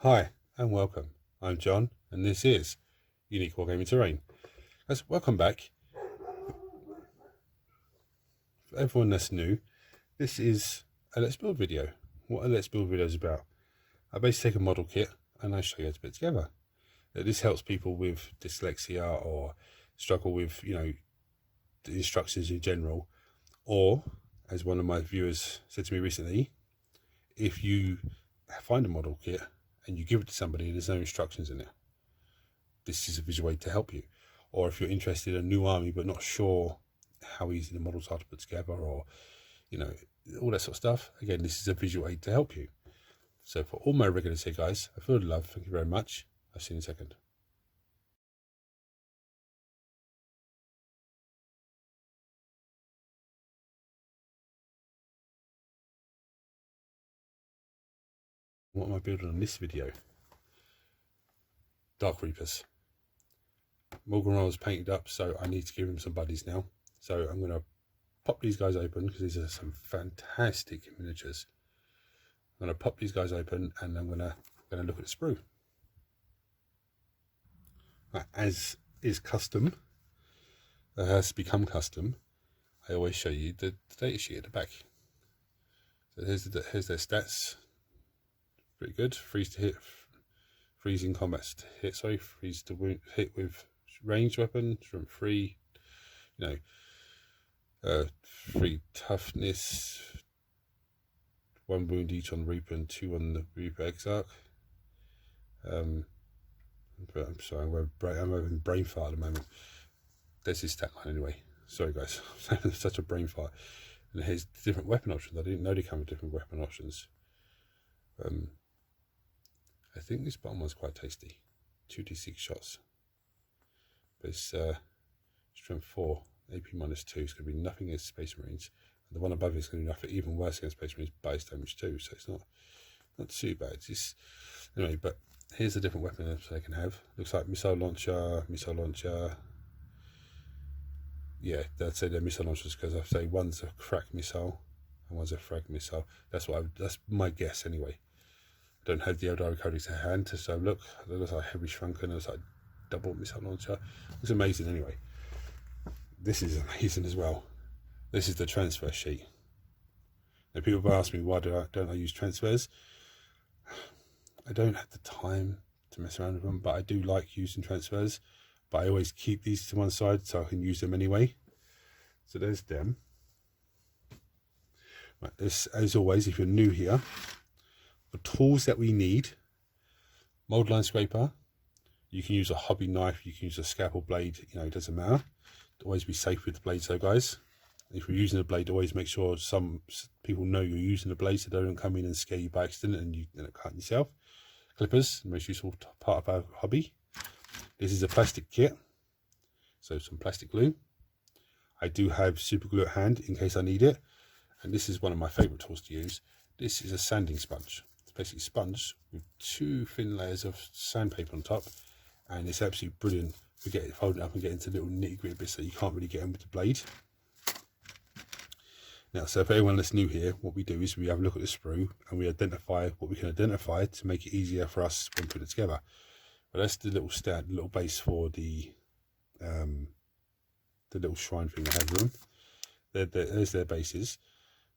Hi and welcome. I'm John and this is Unique Wargaming Terrain. Guys, welcome back. For everyone that's new, this is a Let's Build video. What a Let's Build video is about. I basically take a model kit and I show you how to put it together. This helps people with dyslexia or struggle with, the instructions in general. Or, as one of my viewers said to me recently, if you find a model kit and you give it to somebody and there's no instructions in it, this is a visual aid to help you. Or if you're interested in a new army but not sure how easy the models are to put together, or all that sort of stuff, again, this is a visual aid to help you. So for all my regulars here, guys, I feel the love. Thank you very much. I'll see you in a second. What am I building on this video? Dark Reapers. Morgan was painted up, so I need to give him some buddies now. So I'm going to pop these guys open because these are some fantastic miniatures. I'm going to pop these guys open and I'm going to look at the sprue. As is custom, has become custom, I always show you the data sheet at the back. So here's their stats. Pretty good. Freeze to hit, freeze in combat to hit, sorry, freeze to wound, hit with ranged weapon, from 3, 3 toughness, 1 wound each on Reaper and 2 on the Reaper Exarch. I'm sorry, I'm having brain fart at the moment. There's his stat line anyway. Sorry guys, I'm having such a brain fart. And here's different weapon options. I didn't know they come with different weapon options. I think this bottom one's quite tasty. 2d6 shots. But it's strength 4, AP -2. It's going to be nothing against Space Marines. And the one above it is going to be nothing even worse against Space Marines, base damage 2. So it's not too bad. It's just, anyway, but here's the different weapons they can have. Looks like missile launcher. Yeah, they'd say they're missile launchers because I say one's a crack missile and one's a frag missile. That's my guess anyway. I don't have the Aeldari Codex to hand, so look, it looks like heavy shrunken, it looks like double missile launcher. It's amazing anyway. This is amazing as well. This is the transfer sheet. Now people have asked me why don't I use transfers. I don't have the time to mess around with them, but I do like using transfers. But I always keep these to one side so I can use them anyway. So there's them. Right, as always, if you're new here, the tools that we need: mold line scraper. You can use a hobby knife, you can use a scalpel blade, it doesn't matter. Always be safe with the blade, so guys. If you're using a blade, always make sure some people know you're using a blade so they don't come in and scare you by accident and you end up cutting yourself. Clippers, the most useful part of our hobby. This is a plastic kit, so some plastic glue. I do have super glue at hand in case I need it. And this is one of my favourite tools to use. This is a sanding sponge. It's basically a sponge with 2 thin layers of sandpaper on top. And it's absolutely brilliant for folding it up and getting into little nitty gritty bits that you can't really get in with the blade. Now, so for anyone that's new here, what we do is we have a look at the sprue and we identify what we can identify to make it easier for us when putting it together. But that's the little base for the little shrine thing they have room. There's their bases.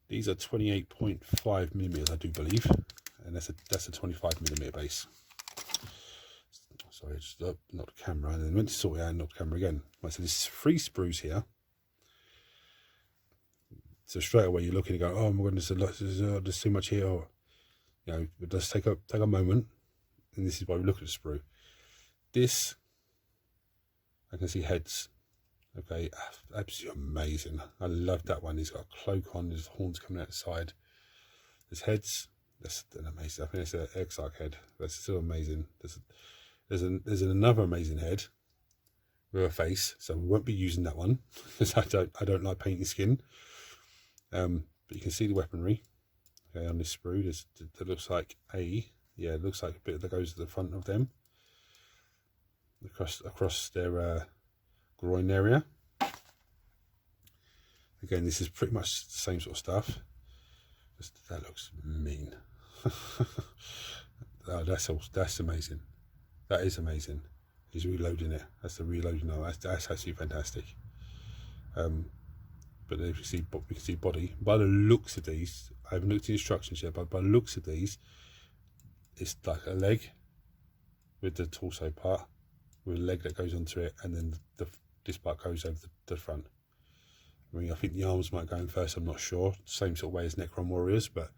These are 28.5 millimeters, I do believe, and that's a 25mm base. Sorry, I just knocked the camera and then went to sort it out and knocked the camera again. Right, so there's 3 sprues here. So straight away you're looking and go, oh my goodness, there's too much here. Or, just take a moment, and this is why we look at the sprue. This, I can see heads. Okay, absolutely amazing. I love that one. He's got a cloak on, there's horns coming out the side. There's heads. That's an amazing. I think it's an Exarch head. That's still amazing. There's another amazing head with a face. So we won't be using that one because I don't like painting skin. But you can see the weaponry. Okay, on this sprue, that looks like it looks like a bit that goes to the front of them. Across their groin area. Again, this is pretty much the same sort of stuff. That looks mean. that's amazing. That is amazing. He's reloading it. That's the reloading. No, that's actually fantastic. But if you see, we can see body. By the looks of these, I haven't looked at the instructions yet, but by the looks of these, it's like a leg with the torso part, with a leg that goes onto it, and then this part goes over the front. I mean, I think the arms might go in first. I'm not sure. Same sort of way as Necron Warriors, but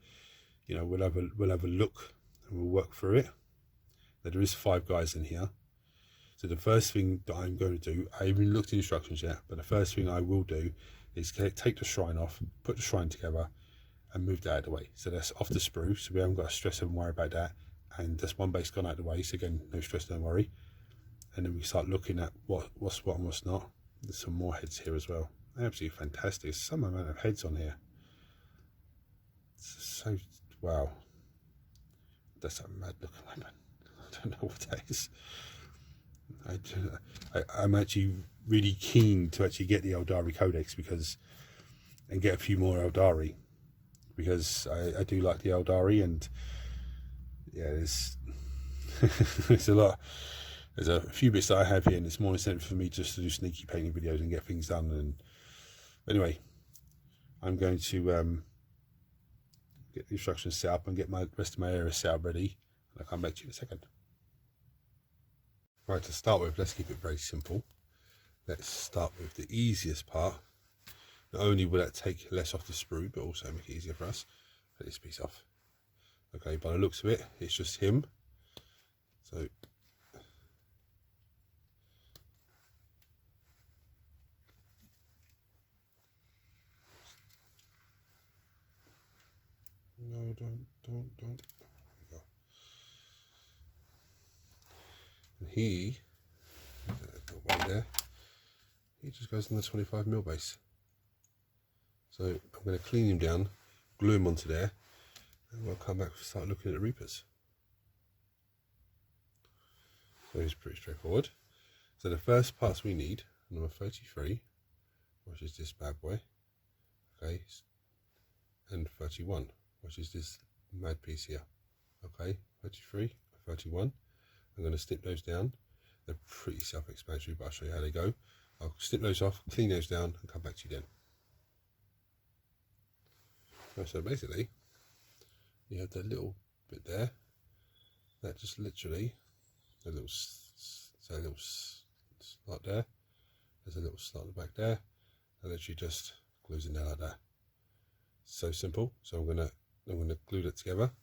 you know, we'll have a look and we'll work through it. Now, there is 5 guys in here. So the first thing that I'm going to do, I haven't looked at the instructions yet, but the first thing I will do is take the shrine off, put the shrine together, and move that out of the way. So that's off the sprue, so we haven't got to stress and worry about that. And that's one base gone out of the way, so again, no stress, don't worry. And then we start looking at what's what and what's not. There's some more heads here as well. Absolutely fantastic. Some amount of heads on here. It's so, wow. That's a mad looking weapon. I don't know what that is. I'm actually really keen to actually get the Aeldari Codex and get a few more Aeldari, because I do like the Aeldari, and yeah, there's a lot. There's a few bits that I have here, and it's more incentive for me just to do sneaky painting videos and get things done. And anyway, I'm going to get the instructions set up and get my rest of my area set up ready, and I'll come back to you in a second. Right, to start with, let's keep it very simple. Let's start with the easiest part. Not only will that take less off the sprue, but also make it easier for us. Put this piece off. Okay, by the looks of it, it's just him. So no, don't. There we go. And he, way there, he just goes on the 25mm base. So I'm going to clean him down, glue him onto there, and we'll come back and start looking at the Reapers. So it's pretty straightforward. So the first parts we need, number 33, which is this bad boy, okay, and 31, which is this mad piece here, okay, 33, 31. I'm going to snip those down. They're pretty self-explanatory, but I'll show you how they go. I'll snip those off, clean those down, and come back to you then. So basically, you have that little bit there, that just literally, a little slot there, there's a little slot in the back there, and literally just glues in there like that. So simple. So I'm gonna glue that together,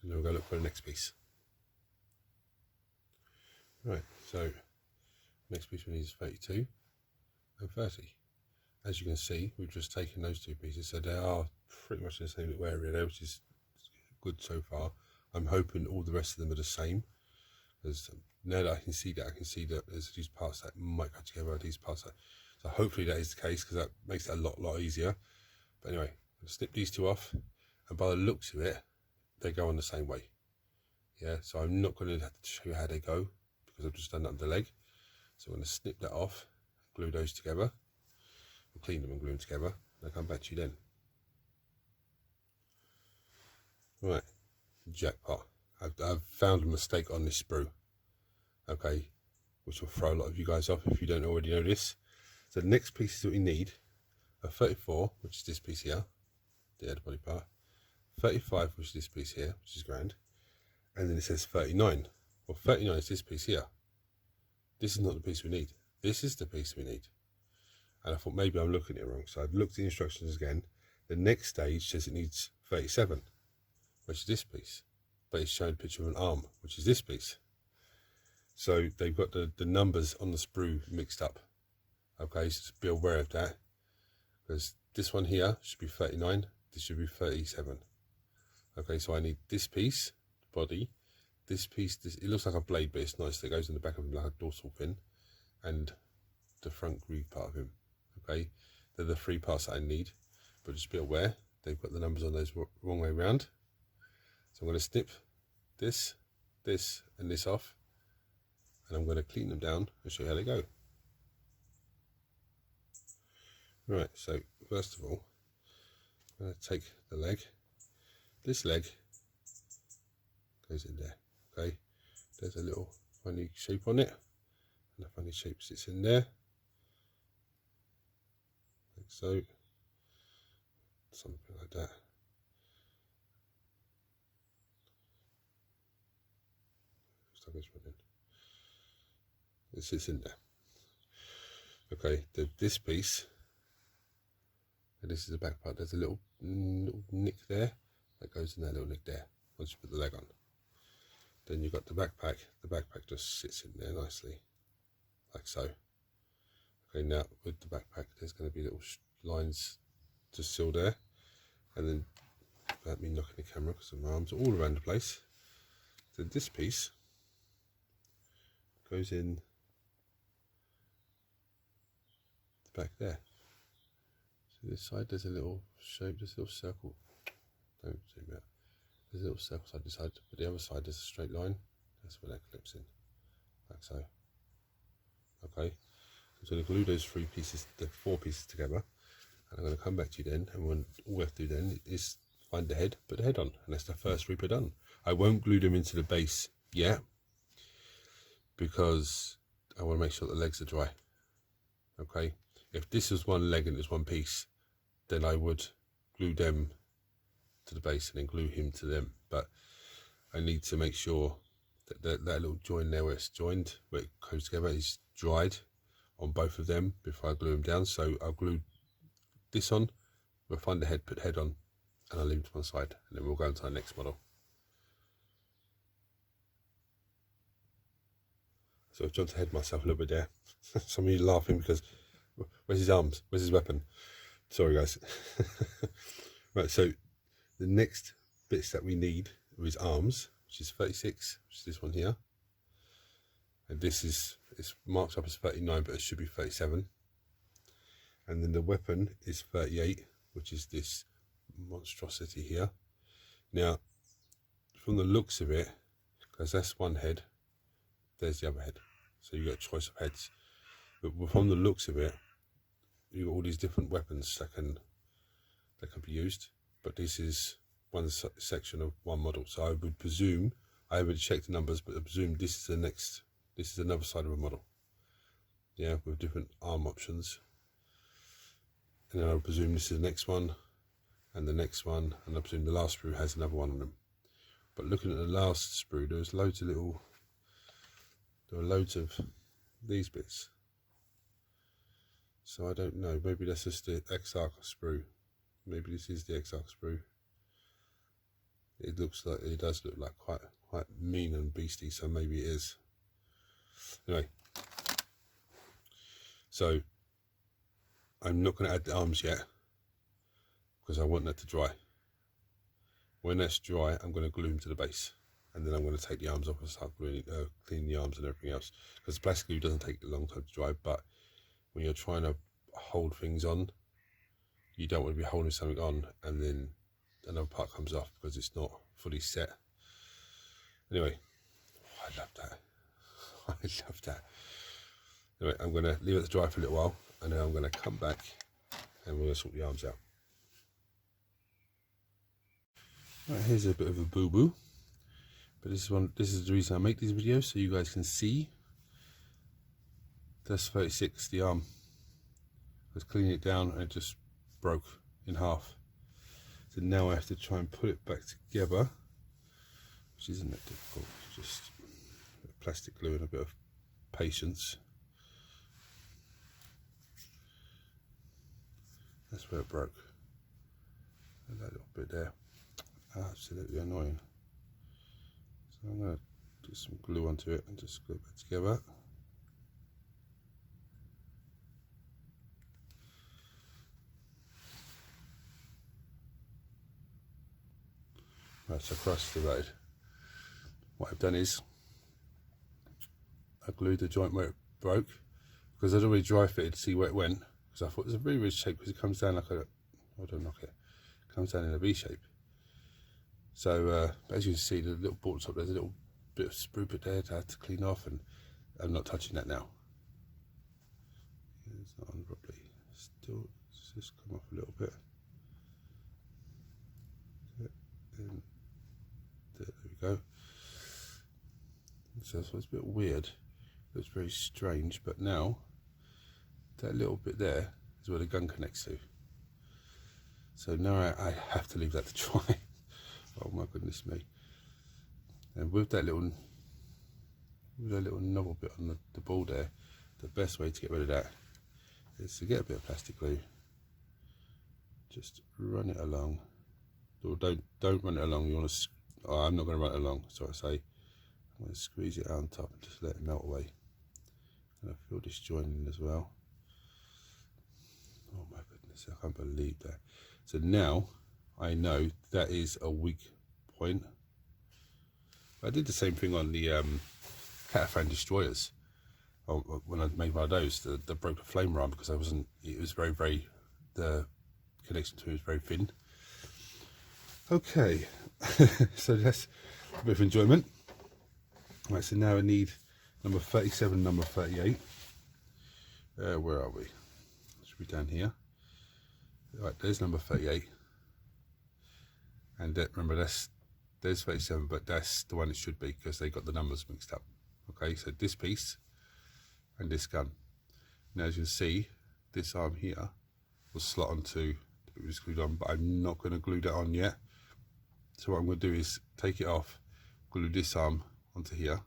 and then we'll go look for the next piece. Right, so next piece we need is 32 and 30. As you can see, we've just taken those 2 pieces, so they are pretty much in the same little area there, which is good so far. I'm hoping all the rest of them are the same, because now that I can see that there's these parts that might go together, these parts that, so hopefully that is the case, because that makes it a lot easier. But anyway, I'll snip these 2 off, and by the looks of it, they go on the same way. Yeah, so I'm not going to have to show you how they go, because I've just done that on the leg. So I'm going to snip that off, glue those together, and clean them and glue them together, and I'll come back to you then. Right, jackpot. I've found a mistake on this sprue, okay, which will throw a lot of you guys off if you don't already know this. So the next pieces that we need are 34, which is this piece here, the head body part, 35, which is this piece here, which is grand, and then it says 39. Well, 39 is this piece here. This is not the piece we need. This is the piece we need. And I thought maybe I'm looking at it wrong. So I've looked at the instructions again. The next stage says it needs 37, which is this piece. But it's showing a picture of an arm, which is this piece. So they've got the numbers on the sprue mixed up. Okay, so just be aware of that. Because this one here should be 39. This should be 37. Okay, so I need this piece, the body. This piece, it looks like a blade, but it's nice. That goes in the back of him like a dorsal fin, and the front groove part of him. Okay, they're the 3 parts that I need, but just be aware they've got the numbers on those wrong way around. So I'm going to snip this, and this off, and I'm going to clean them down and show you how they go. Right, so first of all, I'm going to take the leg. This leg goes in there. Okay, there's a little funny shape on it, and the funny shape sits in there, like so, something like that. Looks like it's running. It sits in there. Okay, this piece, and this is the back part, there's a little nick there that goes in that little nick there once you put the leg on. Then you've got the backpack just sits in there nicely, like so. Okay, now with the backpack there's going to be little lines just still there, and then without me knocking the camera because my arms are all around the place. So this piece goes in the back there. So this side there's a little shape, this little circle. Don't zoom out. There's a little circle side to side, but the other side there's a straight line. That's where that clips in, like so. Okay, so I'm going to glue those four pieces together, and I'm going to come back to you then, and all we have to do then is find the head, put the head on, and that's the first Reaper done. I won't glue them into the base yet, because I want to make sure the legs are dry. Okay, if this was one leg and it's one piece, then I would glue them to the base and then glue him to them, but I need to make sure that that little join there where it's joined, where it goes together, is dried on both of them before I glue them down. So I'll glue this on, we'll find the head, put the head on, and I'll leave it to one side, and then we'll go into our next model. So I've jumped ahead myself a little bit there. Some of you laughing because where's his arms? Where's his weapon? Sorry guys. Right, so the next bits that we need are his arms, which is 36, which is this one here. And this is, it's marked up as 39, but it should be 37. And then the weapon is 38, which is this monstrosity here. Now, from the looks of it, because that's one head, there's the other head. So you've got a choice of heads. But from the looks of it, you've got all these different weapons that can be used. But this is one section of one model. So I would presume, I haven't checked the numbers, but I presume this is the next, this is another side of a model. Yeah, with different arm options. And then I would presume this is the next one, and the next one, and I presume the last sprue has another one on them. But looking at the last sprue, there were loads of these bits. So I don't know, maybe that's just the X-arc sprue. Maybe this is the X-arc sprue. It looks like, it does look like quite mean and beastie, so maybe it is. Anyway, so I'm not going to add the arms yet because I want that to dry. When that's dry, I'm going to glue them to the base, and then I'm going to take the arms off and start cleaning the arms and everything else, because plastic glue doesn't take a long time to dry. But when you're trying to hold things on, you don't want to be holding something on and then another part comes off because it's not fully set. Anyway, I love that. I love that. Anyway, I'm going to leave it to dry for a little while, and then I'm going to come back and we're going to sort the arms out. Right, here's a bit of a boo-boo, but this is the reason I make these videos, so you guys can see. That's 36, the arm. I was cleaning it down and it just broke in half. So now I have to try and put it back together, which isn't that difficult. Just a bit of plastic glue and a bit of patience. That's where it broke. And that little bit there, absolutely annoying. So I'm going to do some glue onto it and just glue it back together. Right, so across the road, what I've done is I glued the joint where it broke, because I'd already dry fitted to see where it went, because I thought it was a very weird shape, because it comes down like a, I don't knock it, it comes down in a V shape. So as you can see, the little board top, there's a little bit of sprue bit there to have to clean off, and I'm not touching that now. It's not on properly. Still, it's just come off a little bit. And there we go. So it's a bit weird. Looks very strange, but now that little bit there is where the gun connects to. So now I have to leave that to dry. Oh my goodness me. And with that little knob bit on the ball there, the best way to get rid of that is to get a bit of plastic glue. Just run it along. Or don't run it along. You want to. Oh, I'm not going to run it along. So I say I'm going to squeeze it out on top and just let it melt away. And I fill this joint in as well. Oh my goodness, I can't believe that. So now I know that is a weak point. I did the same thing on the Catafan destroyers. When I made one of those, that broke the flame ram because it was very, the connection to it was very thin. Okay, so that's a bit of enjoyment. Right, so now I need number 37, number 38. Where are we? Should be down here. Right, there's number 38. And remember, there's 37, but that's the one it should be because they got the numbers mixed up. Okay, so this piece and this gun. Now, as you can see, this arm here will slot onto, it was glued on, but I'm not going to glue that on yet. So what I'm going to do is take it off, glue this arm onto here.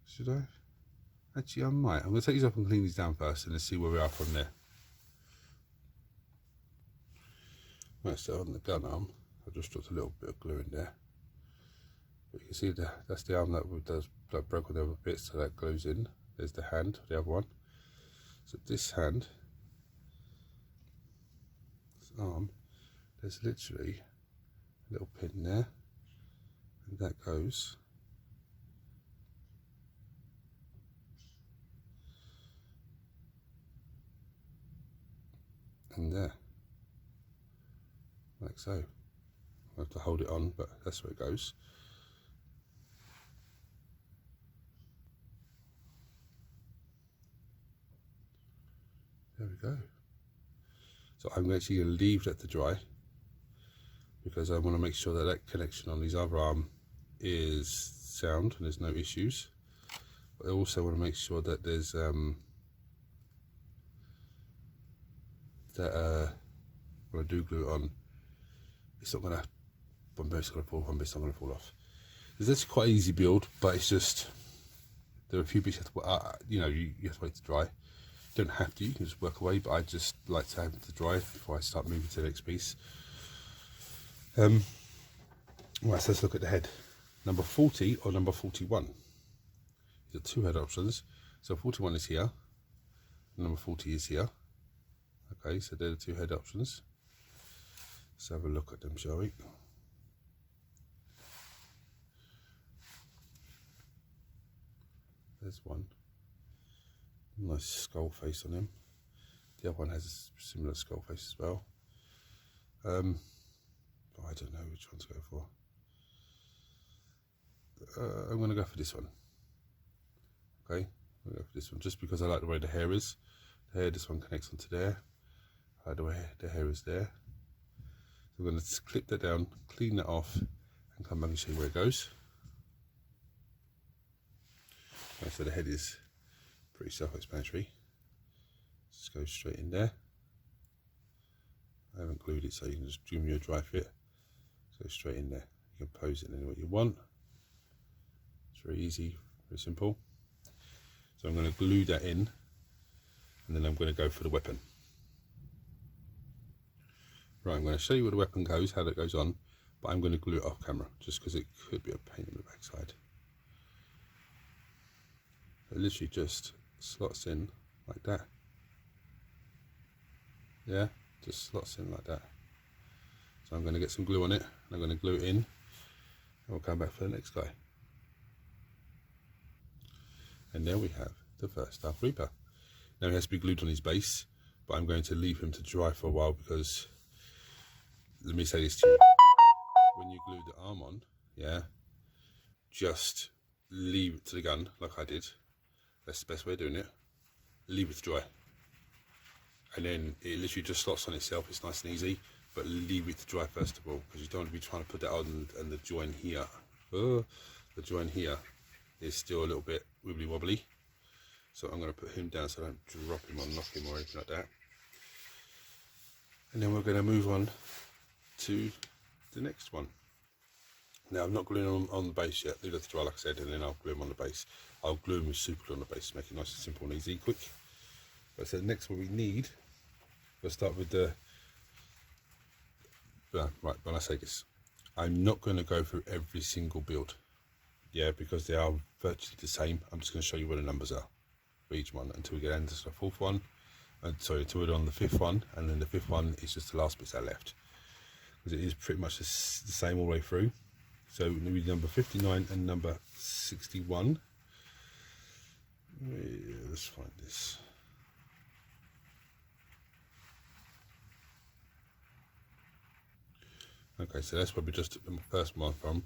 Should I? Actually, I might. I'm going to take these off and clean these down first, and let's see where we are from there. Right, so on the gun arm, I've just dropped a little bit of glue in there. But you can see that's the arm that broke on the other bit, so that glues in. There's the hand, the other one. So this hand, this arm, there's literally a little pin there, and that goes in there, like so. I have to hold it on, but that's where it goes. There we go. So I'm actually going to leave that to dry because I want to make sure that that connection on his other arm is sound and there's no issues. But I also want to make sure that there's when I do glue it on, it's not going to, one bit's going to fall, one bit's not going to fall off. It's actually quite an easy build, but it's just, there are a few bits you have to, you know, you have to wait to dry. You don't have to, you can just work away, but I just like to have it to dry before I start moving to the next piece. Right, so let's look at the head. Number 40 or number 41. These are two head options. So 41 is here, number 40 is here. Okay, so they're the two head options. Let's have a look at them, shall we? There's one. Nice skull face on him. The other one has a similar skull face as well. I don't know which one to go for. I'm going to go for this one. Okay, I'm going to go for this one just because I like the way the hair is. The hair, this one connects onto there. I like the way the hair is there. So I'm going to clip that down, clean that off, and come back and show you where it goes. Okay, so the head is pretty self-explanatory. Just go straight in there. I haven't glued it, so you can just give me a dry fit. Go straight in there. You can pose it in any way you want. It's very easy, very simple. So I'm going to glue that in, and then I'm going to go for the weapon. Right, I'm going to show you where the weapon goes, how that goes on, but I'm going to glue it off camera, just because it could be a pain in the backside. It literally just slots in like that. Yeah, just slots in like that. So I'm going to get some glue on it, and I'm going to glue it in, and we'll come back for the next guy. And there we have the first Dark Reaper. Now he has to be glued on his base, but I'm going to leave him to dry for a while because, let me say this to you, when you glue the arm on, yeah, just leave it to the gun like I did. That's the best way of doing it. Leave it to dry. And then it literally just slots on itself, it's nice and easy, but leave it to dry first of all, because you don't want to be trying to put that on and the join here. the join here is still a little bit wibbly wobbly, so I'm going to put him down so I don't drop him or knock him or anything like that. And then we're going to move on to the next one. Now I'm not gluing on the base yet, leave that to dry like I said, and then I'll glue them on the base. I'll glue them with super glue on the base, make it nice and simple and easy, quick. But so the next one we need, we'll start with the, right, when I say this, I'm not going to go through every single build, yeah, because they are virtually the same. I'm just going to show you where the numbers are for each one until we get into the fourth one, and sorry, until we're on the fifth one, and then the fifth one is just the last bits that are left, because it is pretty much the same all the way through. So we need number 59 and number 61. Let's find this. Okay, so that's where we just took the first one from.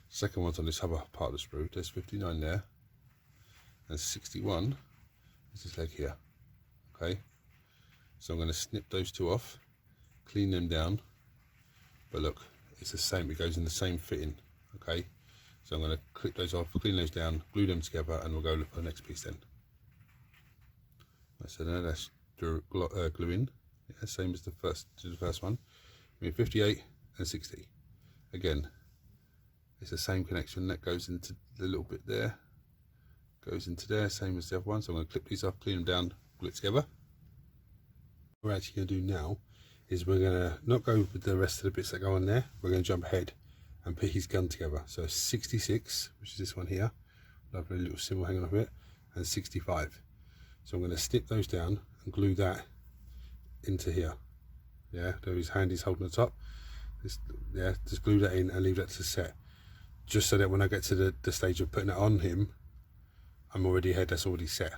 Second one's on this other part of the sprue. There's 59 there, and 61 is this leg here. Okay, so I'm going to snip those two off, clean them down. But look, it's the same. It goes in the same fitting. Okay, so I'm going to clip those off, clean those down, glue them together, and we'll go look for the next piece then. So now that's glue in. Yeah, same as the first one. We have 58 and 60. Again, it's the same connection that goes into the little bit there, goes into there, same as the other one. So I'm going to clip these off, clean them down, glue it together. What we're actually going to do now is we're going to not go with the rest of the bits that go on there. We're going to jump ahead and put his gun together. So 66, which is this one here, lovely little symbol hanging off it, and 65. So I'm going to snip those down and glue that into here. Yeah, though his hand is holding the top. Yeah, just glue that in and leave that to set, just so that when I get to the stage of putting it on him, I'm already ahead, that's already set.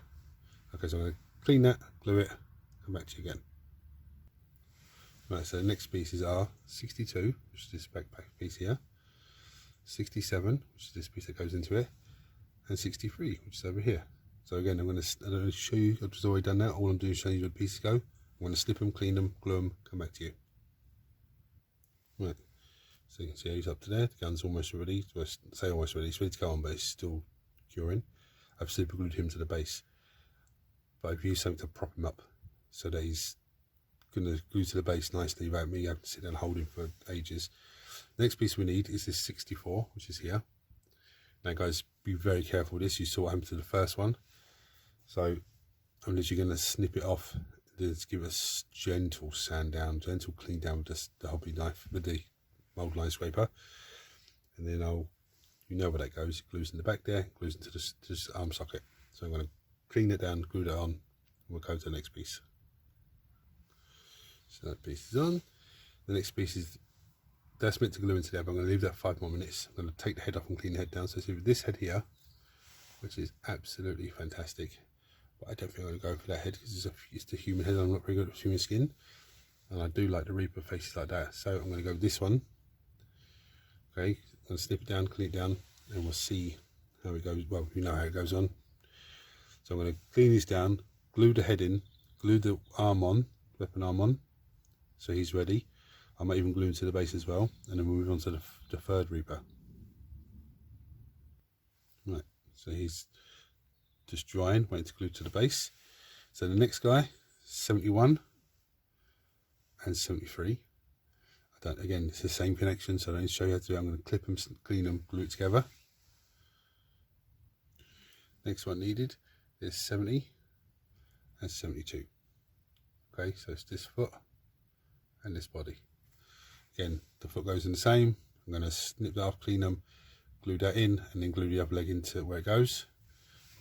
Okay, so I'm going to clean that, glue it, come back to you again. Right, so the next pieces are 62, which is this backpack piece here, 67, which is this piece that goes into it, and 63, which is over here. So again, I'm going to show you, I've just already done that. All I'm doing is showing you where the pieces go. I'm going to snip them, clean them, glue them, come back to you. Right, so you can see he's up to there. The gun's almost ready. Well, I say almost ready. It's ready to go on, but it's still curing. I've super glued him to the base, but I've used something to prop him up so that he's going to glue to the base nicely without me having to sit there and hold him for ages. The next piece we need is this 64, which is here. Now guys, be very careful with this. You saw what happened to the first one. So I'm literally going to snip it off. Just give us gentle sand down, gentle clean down with just the hobby knife, with the mold line scraper. And then you know where that goes. It glues in the back there, glues into this arm socket. So I'm going to clean it down, glue that on, and we'll go to the next piece. So that piece is on. The next piece is, that's meant to glue into there, but I'm going to leave that 5 more minutes. I'm going to take the head off and clean the head down. So see with this head here, which is absolutely fantastic. But I don't think I'm going to go for that head because it's the human head. I'm not very good at human skin. And I do like the Reaper faces like that. So I'm going to go with this one. Okay, I'm going to snip it down, clean it down, and we'll see how it goes. Well, you know how it goes on. So I'm going to clean this down, glue the head in, glue the arm on, weapon arm on, so he's ready. I might even glue him to the base as well, and then we'll move on to the third Reaper. Right, so he's just drying, waiting to glue to the base. So the next guy, 71 and 73. Again, it's the same connection, so I don't show you how to do it. I'm going to clip them, clean them, glue it together. Next one needed is 70 and 72. Okay, so it's this foot and this body. Again, the foot goes in the same. I'm going to snip that off, clean them, glue that in, and then glue the other leg into where it goes.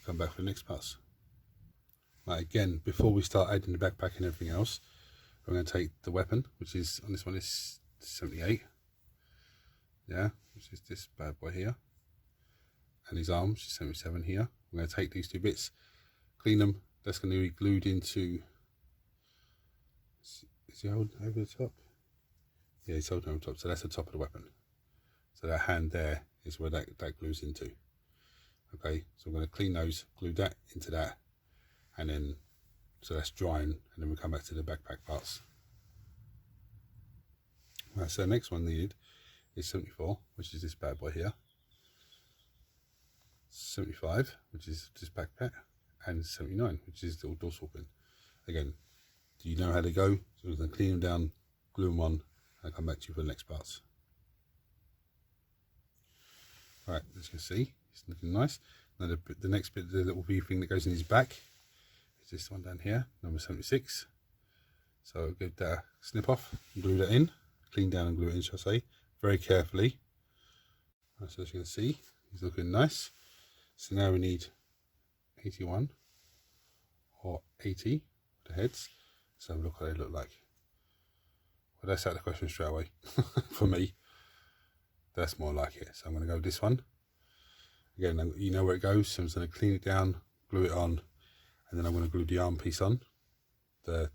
Come back for the next pass. Right, again, before we start adding the backpack and everything else, we're going to take the weapon, which is on this one is 78. Yeah, which is this bad boy here, and his arm, which is 77 here. We're going to take these two bits, clean them. That's going to be glued into. Is he holding over the top? Yeah, he's holding over the top. So that's the top of the weapon. So that hand there is where that glues into. Okay, so I'm going to clean those, glue that into that, and then so that's drying, and then we'll come back to the backpack parts. Right, so the next one needed is 74, which is this bad boy here. 75, which is this backpack, and 79, which is the dorsal pin. Again, do you know how they go? So we're going to clean them down, glue them on, and I'll come back to you for the next parts. Right, as you can see, it's looking nice. Now the next bit, the little V thing that goes in his back, is this one down here, number 76. So I'll give that a snip off, and glue that in, clean down and glue it in, shall I say, very carefully. So as you can see, he's looking nice. So now we need 81 or 80 for the heads. Let's have a look what they look like. Well, that's out of the question straight away. For me, that's more like it. So I'm going to go with this one. Again, you know where it goes. So I'm just going to clean it down, glue it on, and then I'm going to glue the arm piece on. The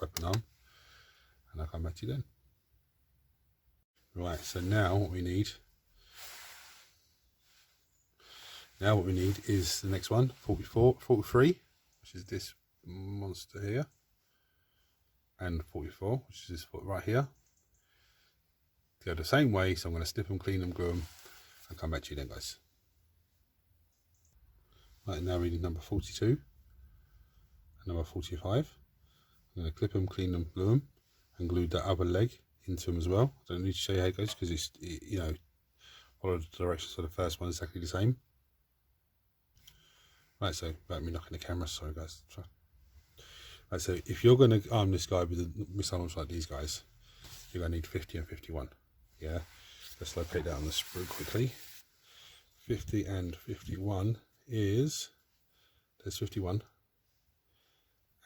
weapon arm. And I'll come back to you then. Right, so now what we need is the next one, 43, which is this monster here, and 44, which is this foot right here. Go the same way, so I'm going to snip them, clean them, glue them, and come back to you then, guys. Right, now we need number 42 and number 45. I'm going to clip them, clean them, glue them, and glue that other leg into them as well. I don't need to show you how it goes because it's, you know, follow the directions of the first one, exactly the same. Right, so about me knocking the camera, sorry guys. Right, so if you're going to arm this guy with a missile launcher like these guys, you're going to need 50 and 51. Yeah, let's locate that on the sprue quickly. 50 and 51 is, there's 51,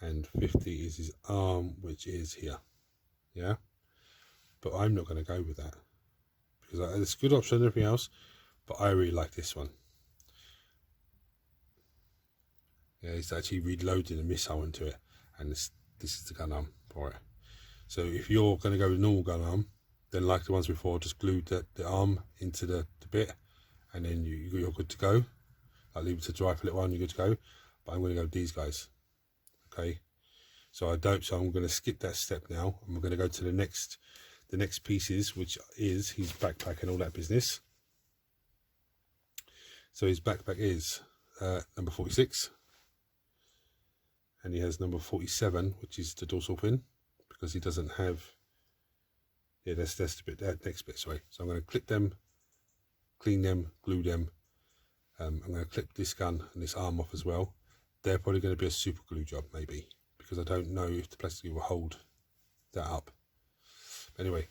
and 50 is his arm, which is here. Yeah, but I'm not going to go with that because it's a good option and everything else, but I really like this one. Yeah, it's actually reloading a missile into it, and this is the gun arm for it. So if you're going to go with normal gun arm, then like the ones before, just glue the arm into the bit, and then you're good to go. I'll leave it to dry for a little while and you're good to go. But I'm going to go with these guys. Okay, so I'm going to skip that step now, and we're going to go to the next pieces, which is his backpack and all that business. So his backpack is number 46, and he has number 47, which is the dorsal pin, because he doesn't have, yeah, that's the bit, that next bit, sorry. So I'm going to clip them, clean them, glue them. I'm going to clip this gun and this arm off as well. They're probably going to be a super glue job, maybe, because I don't know if the plastic glue will hold that up. But anyway,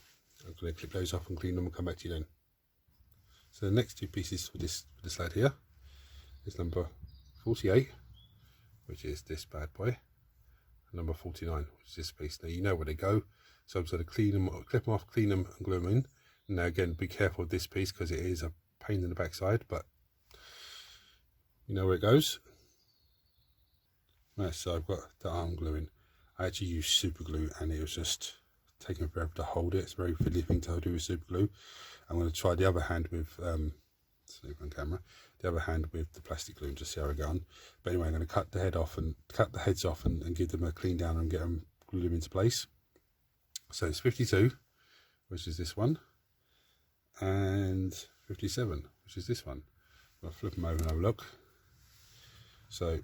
I'm going to clip those off and clean them and come back to you then. So the next two pieces for this lad here is number 48, which is this bad boy, and number 49, which is this piece. Now you know where they go, so I'm just going to clean them, clip them off, clean them, and glue them in. Now again, be careful with this piece because it is a pain in the backside, but you know where it goes. Right, so I've got the arm gluing. I actually used super glue, and it was just taking forever to hold it. It's a very fiddly thing to do with super glue. I'm going to try the other hand with sleep on camera. The other hand with the plastic glue and just see how it goes. But anyway, I'm going to cut the heads off and give them a clean down and get them glue them into place. So it's 52, which is this one, and 57, which is this one. I'll flip them over and have a look. So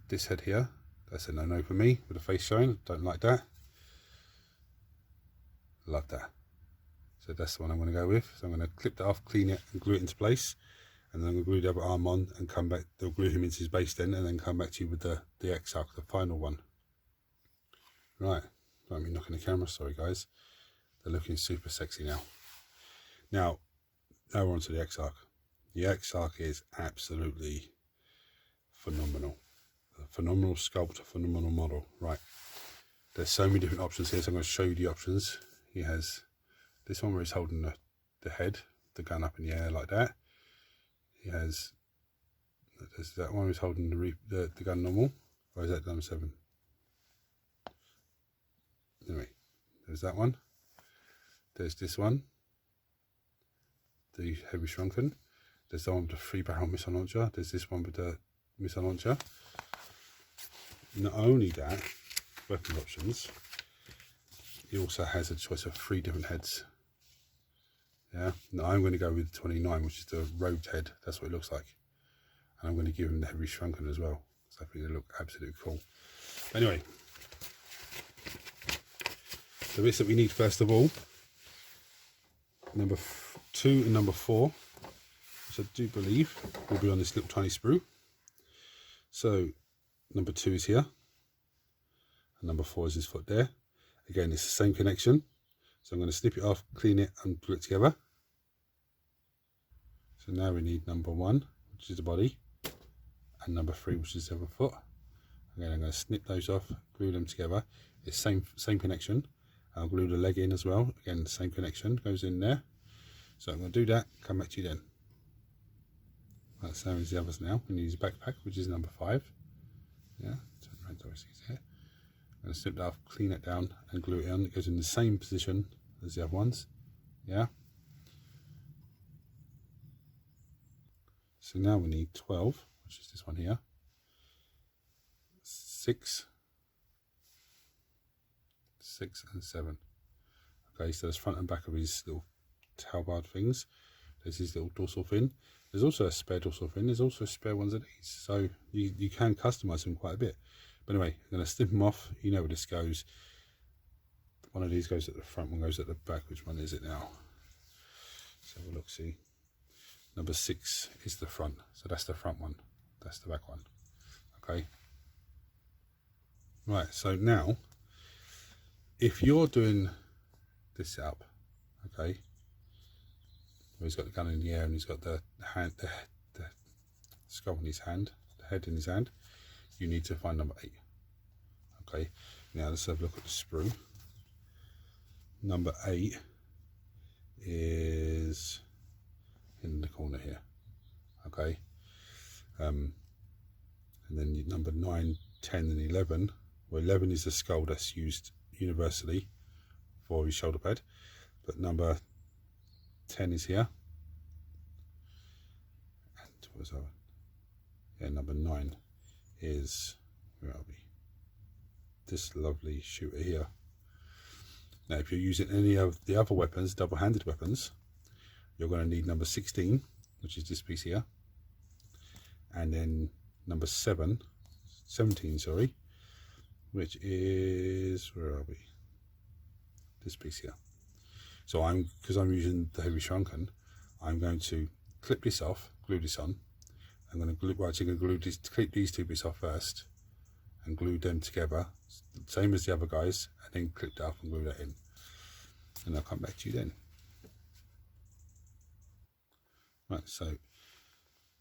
this head here, that's a no-no for me, with the face showing. Don't like that. Love that. So that's the one I'm going to go with. So I'm going to clip that off, clean it, and glue it into place. And then I'm going to glue the other arm on and come back. They'll glue him into his base then, and then come back to you with the X-Arc, the final one. Right, don't mean knocking the camera, sorry guys. They're looking super sexy now. Now we're on to the X-Arc. The X-Arc is absolutely phenomenal. A phenomenal sculpt, a phenomenal model. Right, there's so many different options here, so I'm going to show you the options. He has this one where he's holding the head, the gun up in the air like that. He has, there's that one where he's holding the gun normal, or is that number 7? Anyway, there's that one. There's this one, the heavy shrunken. There's the one with the 3-barrel missile launcher. There's this one with the missile launcher. Not only that, weapon options, he also has a choice of 3 different heads. Yeah, now I'm going to go with 29, which is the road head. That's what it looks like. And I'm going to give him the heavy shrunken as well. So I think they look absolutely cool. Anyway, the bits that we need first of all, number 2 and number 4, which I do believe will be on this little tiny sprue. So number 2 is here, and number 4 is this foot there. Again, it's the same connection. So I'm going to snip it off, clean it, and glue it together. So now we need number 1, which is the body, and number 3, which is the other foot. Again, I'm going to snip those off, glue them together. It's same connection. I'll glue the leg in as well. Again, the same connection goes in there. So I'm going to do that, come back to you then. Right, same as the others now. We need a backpack, which is number 5. Yeah, turn around so it's here. I'm going to snip that off, clean it down, and glue it on. It goes in the same position as the other ones. Yeah. So now we need 12, which is this one here. 6, and 7. Okay, so there's front and back of his little tailbard things. There's his little dorsal fin. There's also a spare dorsal fin. There's also spare ones of these. So you can customize them quite a bit. But anyway, I'm going to snip them off. You know where this goes. One of these goes at the front, one goes at the back. Which one is it now? Let's have a look, see. Number 6 is the front. So that's the front one. That's the back one. Okay. Right, so now, if you're doing this setup, okay, where he's got the gun in the air and he's got the skull in his hand, the head in his hand, you need to find number 8. Okay, now let's have a look at the sprue. Number 8 is in the corner here. Okay, and then number 9, 10, and 11. Well, 11 is the skull that's used universally for his shoulder pad, but number 10 is here, and what was that? Yeah, number 9 is, where are we? This lovely shooter here. Now, if you're using any of the other weapons, double-handed weapons, you're going to need number 16, which is this piece here, and then number 17, sorry, which is, where are we? This piece here. So because I'm using the heavy shrunken, I'm going to clip this off, glue this on. I'm going to glue, well, actually going to clip these 2 bits off first and glue them together, same as the other guys, and then clip that off and glue that in. And I'll come back to you then. Right, so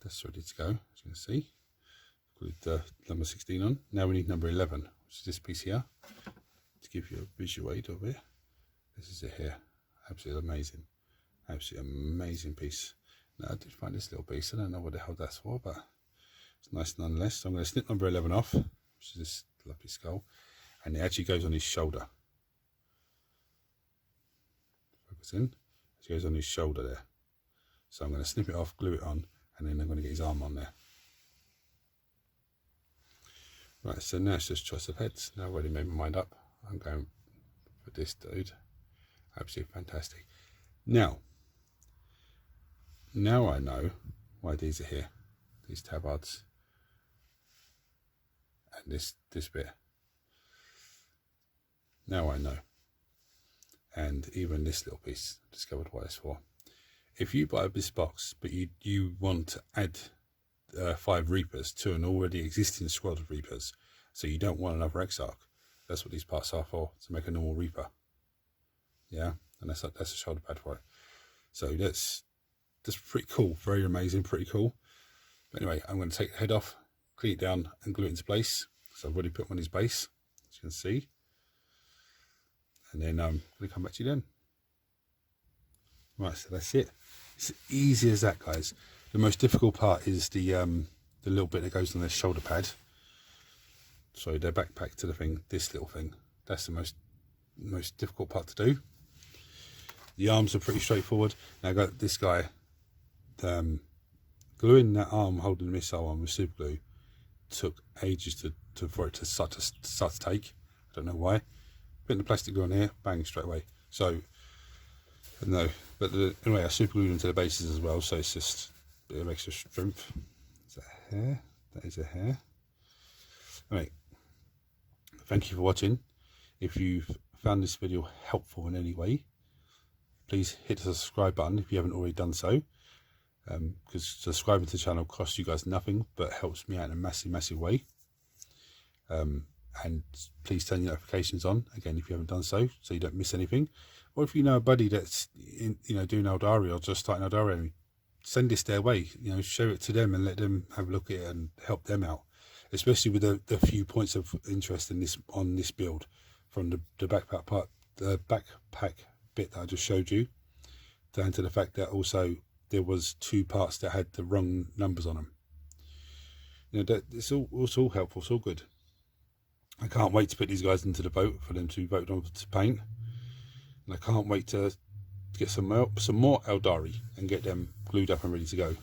that's ready to go, as you can see. Glued the number 16 on. Now we need number 11, which is this piece here. To give you a visual aid of it, this is it here. Absolutely amazing. Absolutely amazing piece. Now I did find this little piece. I don't know what the hell that's for, but it's nice nonetheless. So I'm going to snip number 11 off, which is this lovely skull, and it actually goes on his shoulder. Focus in. It goes on his shoulder there. So I'm going to snip it off, glue it on, and then I'm going to get his arm on there. Right, so now it's just choice of heads. Now I've already made my mind up. I'm going for this dude. Absolutely fantastic. Now I know why these are here. These tabards and this bit. Now I know. And even this little piece, discovered what it's for. If you buy this box, but you want to add 5 Reapers to an already existing squad of Reapers, so you don't want another Exarch, that's what these parts are for, to make a normal Reaper. Yeah, and that's a shoulder pad for it. So that's pretty cool, very amazing, pretty cool. But anyway, I'm going to take the head off, clean it down, and glue it into place. So I've already put one on his base, as you can see. And then I'm going to come back to you then. Right, so that's it. It's as easy as that, guys. The most difficult part is the little bit that goes on their shoulder pad. Sorry, their backpack to the thing, this little thing. That's the most difficult part to do. The arms are pretty straightforward. Now I got this guy gluing that arm holding the missile on with super glue took ages for it to start to take. I don't know why. Putting the plastic glue on here, bang, straight away. So No, but anyway, I super glued them to the bases as well, so it's just a bit of extra strength. Is that a hair? That is a hair. Anyway, thank you for watching. If you've found this video helpful in any way, please hit the subscribe button if you haven't already done so, because subscribing to the channel costs you guys nothing but helps me out in a massive way. And please turn your notifications on again if you haven't done so you don't miss anything. Or if you know a buddy that's doing Aeldari or just starting Aeldari Army, send this their way, show it to them and let them have a look at it and help them out, especially with the few points of interest in on this build, from the backpack part, the backpack bit that I just showed you, down to the fact that also there was 2 parts that had the wrong numbers on them. That it's all helpful, it's all good. I can't wait to put these guys into the boat for them to vote on to paint, and I can't wait to get some more Aeldari and get them glued up and ready to go.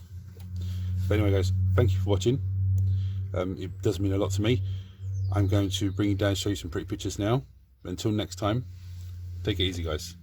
But anyway guys, thank you for watching. It does mean a lot to me. I'm going to bring you down, show you some pretty pictures now. Until next time, take it easy guys.